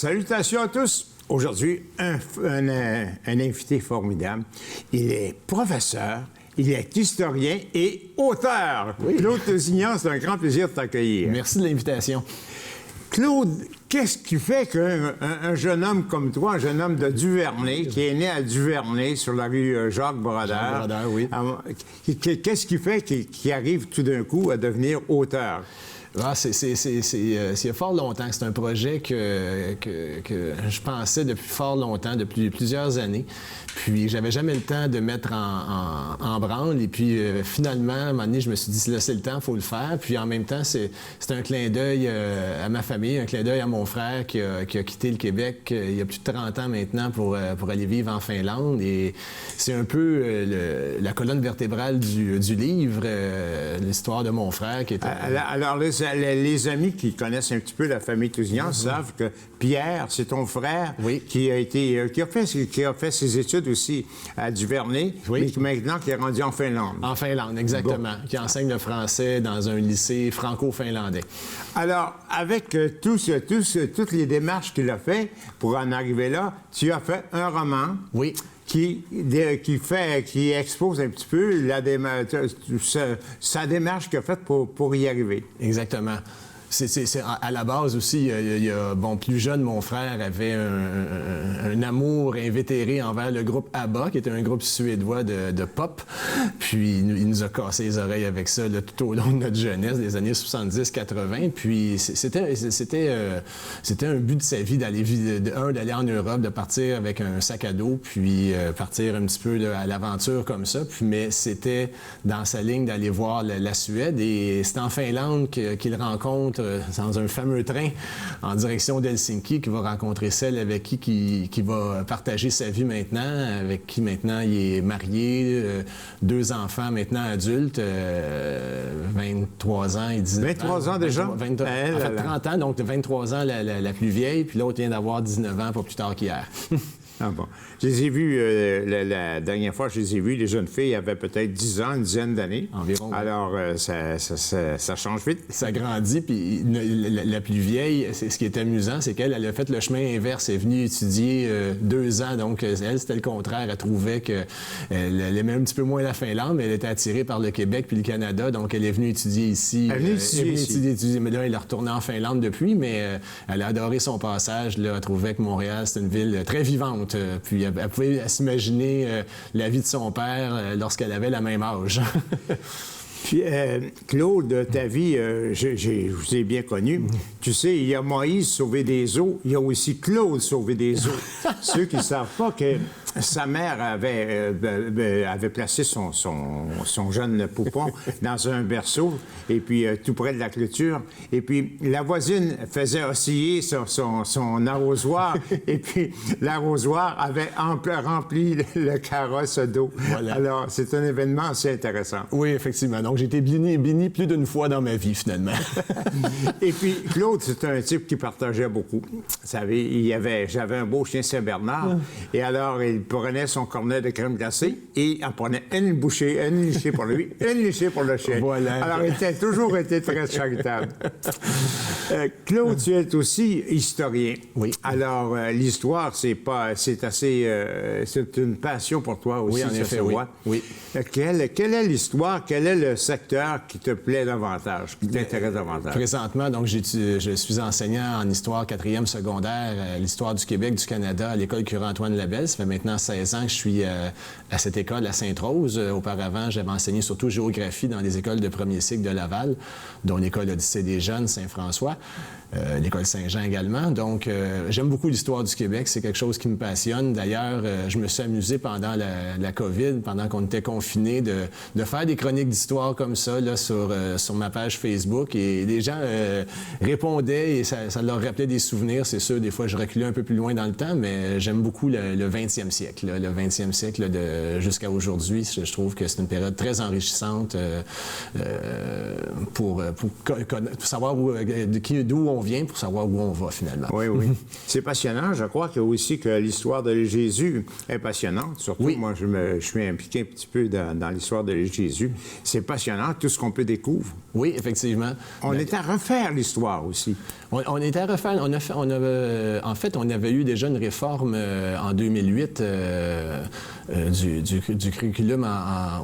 Salutations à tous. Aujourd'hui, un invité formidable. Il est professeur, il est historien et auteur. Oui. Claude Tousignan, c'est un grand plaisir de t'accueillir. Merci de l'invitation. Claude, qu'est-ce qui fait qu'un jeune homme comme toi, un jeune homme de Duvernay, qui est né à Duvernay, sur la rue Jacques-Brodeur, oui. Qu'est-ce qui fait qu'il arrive tout d'un coup à devenir auteur? Ah, il y a fort longtemps que c'est un projet que je pensais depuis fort longtemps, depuis plusieurs années. Puis, j'avais jamais le temps de mettre en branle. Et puis, finalement, à un moment donné, je me suis dit, là, c'est le temps, il faut le faire. Puis, en même temps, c'est un clin d'œil à ma famille, un clin d'œil à mon frère qui a quitté le Québec il y a plus de 30 ans maintenant pour aller vivre en Finlande. Et c'est un peu la colonne vertébrale du livre, l'histoire de mon frère qui est... Alors, les amis qui connaissent un petit peu la famille Tousignan savent que Pierre, c'est ton frère qui a fait ses études aussi à Duvernay, mais qui maintenant qui est rendu en Finlande. En Finlande, exactement. Qui enseigne le français dans un lycée franco-finlandais. Alors, avec toutes les démarches qu'il a fait pour en arriver là, tu as fait un roman. Oui. Qui expose un petit peu sa démarche qu'il a faite pour y arriver. Exactement. À la base aussi, plus jeune, mon frère avait un amour invétéré envers le groupe ABBA, qui était un groupe suédois de pop. Puis il nous a cassé les oreilles avec ça là, tout au long de notre jeunesse, des années 70-80. Puis c'était un but de sa vie d'aller en Europe, de partir avec un sac à dos, puis partir un petit peu là, à l'aventure comme ça. Mais c'était dans sa ligne d'aller voir la Suède. Et c'est en Finlande qu'il rencontre dans un fameux train en direction d'Helsinki, qui va rencontrer celle avec qui va partager sa vie maintenant, avec qui maintenant il est marié, 2 enfants maintenant adultes, 23 ans et 19 ans. 23 ans déjà? 30 ans, donc 23 ans la plus vieille, puis l'autre vient d'avoir 19 ans, pas plus tard qu'hier. Ah bon. Je les ai vus, la dernière fois que je les ai vus, les jeunes filles avaient peut-être 10 ans, une dizaine d'années. Environ. Alors, ça change vite. Ça grandit, puis la plus vieille, ce qui est amusant, c'est qu'elle a fait le chemin inverse. Elle est venue étudier 2 ans, donc elle, c'était le contraire. Elle trouvait qu'elle aimait un petit peu moins la Finlande, mais elle était attirée par le Québec puis le Canada, donc elle est venue étudier ici. Elle est venue étudier, mais là, elle est retournée en Finlande depuis, mais elle a adoré son passage. Là, elle trouvait que Montréal, c'est une ville très vivante. Puis elle pouvait s'imaginer la vie de son père lorsqu'elle avait le même âge. Puis, Claude, ta vie, je vous ai bien connu. Tu sais, il y a Moïse sauvé des eaux, il y a aussi Claude sauvé des eaux. Ceux qui ne savent pas que sa mère avait placé son jeune poupon dans un berceau, et puis tout près de la clôture. Et puis, la voisine faisait osciller son arrosoir, et puis l'arrosoir avait rempli le carrosse d'eau. Voilà. Alors, c'est un événement assez intéressant. Oui, effectivement. Donc, j'ai été béni plus d'une fois dans ma vie, finalement. Et puis, Claude, c'est un type qui partageait beaucoup. Vous savez, j'avais un beau chien Saint-Bernard, et alors, il prenait son cornet de crème glacée et en prenait une lichée pour lui, une lichée pour le chien. Voilà. Alors, il a toujours été très charitable. Claude, tu es aussi historien. Oui. Alors, l'histoire, c'est une passion pour toi aussi, oui, en effet, oui. Oui. Quelle est l'histoire? Quel est le secteur qui te plaît davantage, qui t'intéresse davantage? Présentement, donc, je suis enseignant en histoire 4e secondaire, l'histoire du Québec, du Canada, à l'école Cure-Antoine Labelle. Ça fait maintenant 16 ans que je suis à cette école à Sainte-Rose. Auparavant, j'avais enseigné surtout géographie dans les écoles de premier cycle de Laval, dont l'école Odyssée des jeunes, Saint-François. L'école Saint-Jean également. Donc, j'aime beaucoup l'histoire du Québec. C'est quelque chose qui me passionne. D'ailleurs, je me suis amusé pendant la COVID, pendant qu'on était confinés, de faire des chroniques d'histoire comme ça là, sur ma page Facebook. Et les gens répondaient et ça leur rappelait des souvenirs. C'est sûr, des fois, je reculais un peu plus loin dans le temps, mais j'aime beaucoup le 20e siècle. Là, le 20e siècle jusqu'à aujourd'hui. Je trouve que c'est une période très enrichissante pour savoir d'où on vient, pour savoir où on va, finalement. Oui, oui. C'est passionnant. Je crois que aussi que l'histoire de Jésus est passionnante. Surtout, moi, je suis impliqué un petit peu dans l'histoire de Jésus. C'est passionnant. passionnant, tout ce qu'on peut découvrir. Oui, effectivement. On est à refaire l'histoire aussi. On était à refaire. En fait, on avait eu déjà une réforme en 2008 du curriculum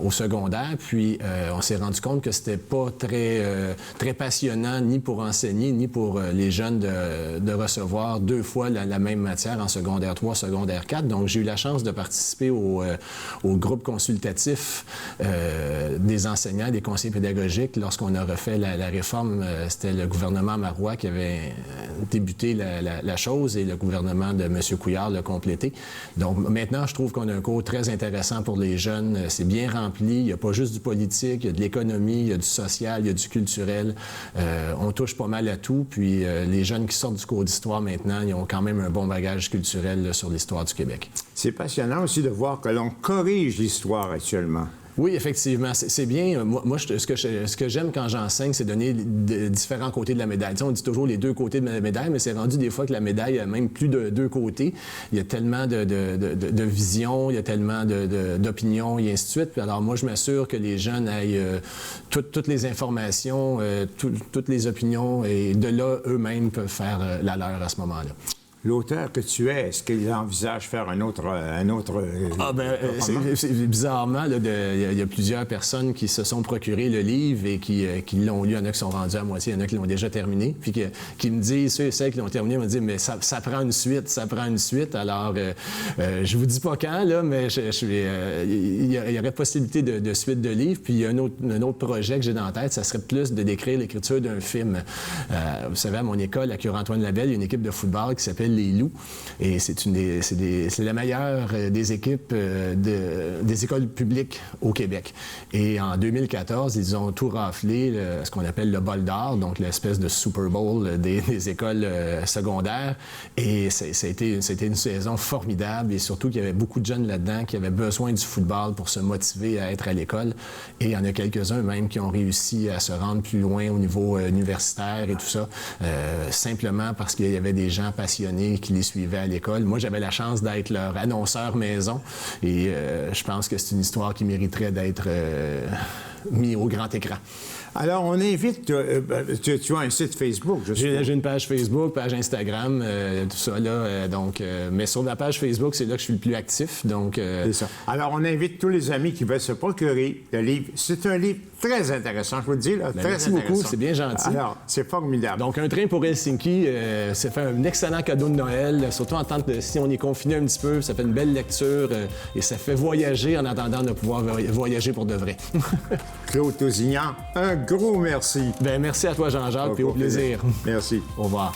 au secondaire, puis on s'est rendu compte que c'était pas très passionnant ni pour enseigner, ni pour les jeunes de recevoir 2 fois la même matière en secondaire 3, secondaire 4. Donc, j'ai eu la chance de participer au groupe consultatif des enseignants, des conseillers pédagogiques. Lorsqu'on a refait la réforme, c'était le gouvernement Marois qui avait débuté la chose et le gouvernement de M. Couillard l'a complété. Donc, maintenant, je trouve qu'on a un cours très intéressant pour les jeunes. C'est bien rempli. Il n'y a pas juste du politique, il y a de l'économie, il y a du social, il y a du culturel. On touche pas mal à tout. Puis, les jeunes qui sortent du cours d'histoire maintenant, ils ont quand même un bon bagage culturel là, sur l'histoire du Québec. C'est passionnant aussi de voir que l'on corrige l'histoire actuellement. Oui, effectivement. C'est bien. Moi, ce que j'aime quand j'enseigne, c'est donner différents côtés de la médaille. Tu sais, on dit toujours les 2 côtés de la médaille, mais c'est rendu des fois que la médaille a même plus de 2 côtés. Il y a tellement de visions, il y a tellement d'opinions, et ainsi de suite. Puis alors, moi, je m'assure que les jeunes aient toutes les informations, toutes les opinions, et de là, eux-mêmes peuvent faire la leur à ce moment-là. L'auteur que tu es, est-ce qu'il envisage faire un autre c'est bizarrement, il y a plusieurs personnes qui se sont procuré le livre et qui l'ont lu. Il y en a qui sont rendus à moitié, il y en a qui l'ont déjà terminé. Puis qui me disent, ceux et celles qui l'ont terminé, me disent, mais ça prend une suite, ça prend une suite. Alors, je vous dis pas quand, là, mais il y aurait possibilité de suite de livre. Puis il y a un autre projet que j'ai dans la tête, ça serait plus de décrire l'écriture d'un film. Vous savez, à mon école, à Cure-Antoine-Labelle, il y a une équipe de football qui s'appelle les Loups. Et c'est la meilleure des équipes des écoles publiques au Québec. Et en 2014, ils ont tout raflé, ce qu'on appelle le bol d'or, donc l'espèce de Super Bowl des écoles secondaires. Et c'était une saison formidable. Et surtout qu'il y avait beaucoup de jeunes là-dedans qui avaient besoin du football pour se motiver à être à l'école. Et il y en a quelques-uns même qui ont réussi à se rendre plus loin au niveau universitaire et tout ça, simplement parce qu'il y avait des gens passionnés qui les suivaient à l'école. Moi, j'avais la chance d'être leur annonceur maison et je pense que c'est une histoire qui mériterait d'être mise au grand écran. Alors, on invite... tu as un site Facebook, je suppose. J'ai une page Facebook, page Instagram, tout ça, là. Mais sur la page Facebook, c'est là que je suis le plus actif. C'est ça. Alors, on invite tous les amis qui veulent se procurer le livre. C'est un livre très intéressant, je vous le dis. Là, très merci intéressant. beaucoup, c'est bien gentil. Alors, c'est formidable. Donc, un train pour Helsinki, ça fait un excellent cadeau de Noël, surtout en tant que si on est confiné un petit peu, ça fait une belle lecture et ça fait voyager en attendant de pouvoir voyager pour de vrai. Claude Tousignan, un gros merci. Bien, merci à toi, Jean-Jacques, puis au plaisir. Merci. Au revoir.